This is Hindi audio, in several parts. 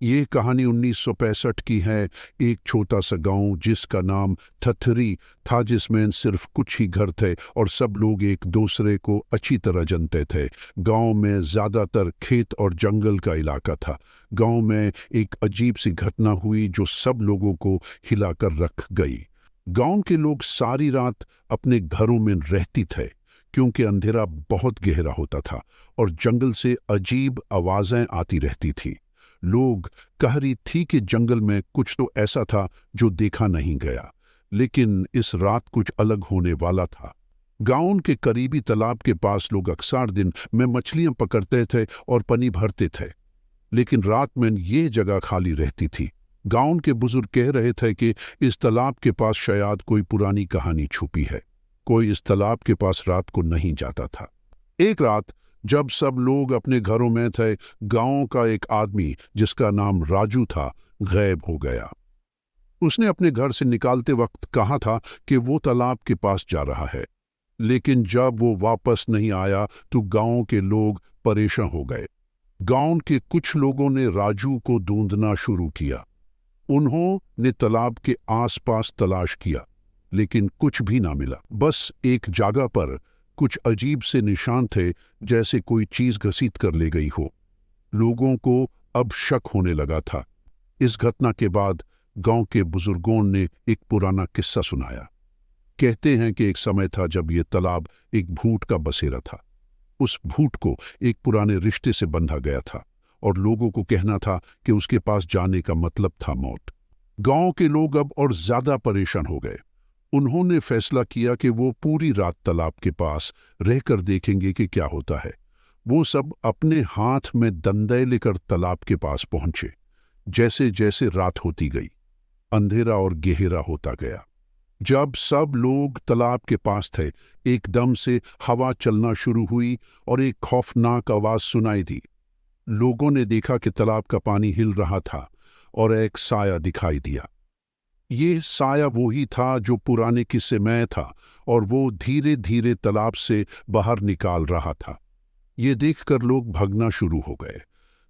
ये कहानी 1965 की है। एक छोटा सा गांव जिसका नाम थथरी था, जिसमें सिर्फ कुछ ही घर थे और सब लोग एक दूसरे को अच्छी तरह जानते थे। गांव में ज़्यादातर खेत और जंगल का इलाका था। गांव में एक अजीब सी घटना हुई जो सब लोगों को हिलाकर रख गई। गांव के लोग सारी रात अपने घरों में रहती थे, क्योंकि अंधेरा बहुत गहरा होता था और जंगल से अजीब आवाज़ें आती रहती थी। लोग कह रही थी कि जंगल में कुछ तो ऐसा था जो देखा नहीं गया, लेकिन इस रात कुछ अलग होने वाला था। गांव के करीबी तालाब के पास लोग अक्सर दिन में मछलियां पकड़ते थे और पानी भरते थे, लेकिन रात में ये जगह खाली रहती थी। गांव के बुजुर्ग कह रहे थे कि इस तालाब के पास शायद कोई पुरानी कहानी छुपी है। कोई इस तालाब के पास रात को नहीं जाता था। एक रात जब सब लोग अपने घरों में थे, गांव का एक आदमी जिसका नाम राजू था गायब हो गया। उसने अपने घर से निकालते वक्त कहा था कि वो तालाब के पास जा रहा है, लेकिन जब वो वापस नहीं आया तो गांव के लोग परेशान हो गए। गांव के कुछ लोगों ने राजू को ढूंढना शुरू किया। उन्होंने तालाब के आसपास तलाश किया, लेकिन कुछ भी ना मिला। बस एक जगह पर कुछ अजीब से निशान थे, जैसे कोई चीज घसीट कर ले गई हो। लोगों को अब शक होने लगा था। इस घटना के बाद गांव के बुजुर्गों ने एक पुराना किस्सा सुनाया। कहते हैं कि एक समय था जब ये तालाब एक भूत का बसेरा था। उस भूत को एक पुराने रिश्ते से बंधा गया था और लोगों को कहना था कि उसके पास जाने का मतलब था मौत। गांव के लोग अब और ज्यादा परेशान हो गए। उन्होंने फैसला किया कि वो पूरी रात तालाब के पास रहकर देखेंगे कि क्या होता है। वो सब अपने हाथ में डंडे लेकर तालाब के पास पहुंचे। जैसे जैसे रात होती गई, अंधेरा और गहरा होता गया। जब सब लोग तालाब के पास थे, एकदम से हवा चलना शुरू हुई और एक खौफनाक आवाज सुनाई दी। लोगों ने देखा कि तालाब का पानी हिल रहा था और एक साया दिखाई दिया। ये साया वही था जो पुराने किस्से में था, और वो धीरे धीरे तालाब से बाहर निकाल रहा था। ये देखकर लोग भागना शुरू हो गए।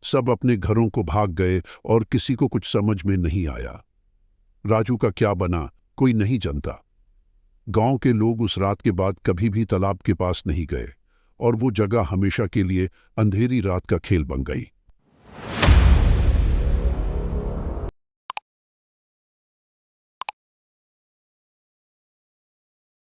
सब अपने घरों को भाग गए और किसी को कुछ समझ में नहीं आया। राजू का क्या बना, कोई नहीं जानता। गांव के लोग उस रात के बाद कभी भी तालाब के पास नहीं गए और वो जगह हमेशा के लिए अंधेरी रात का खेल बन गई।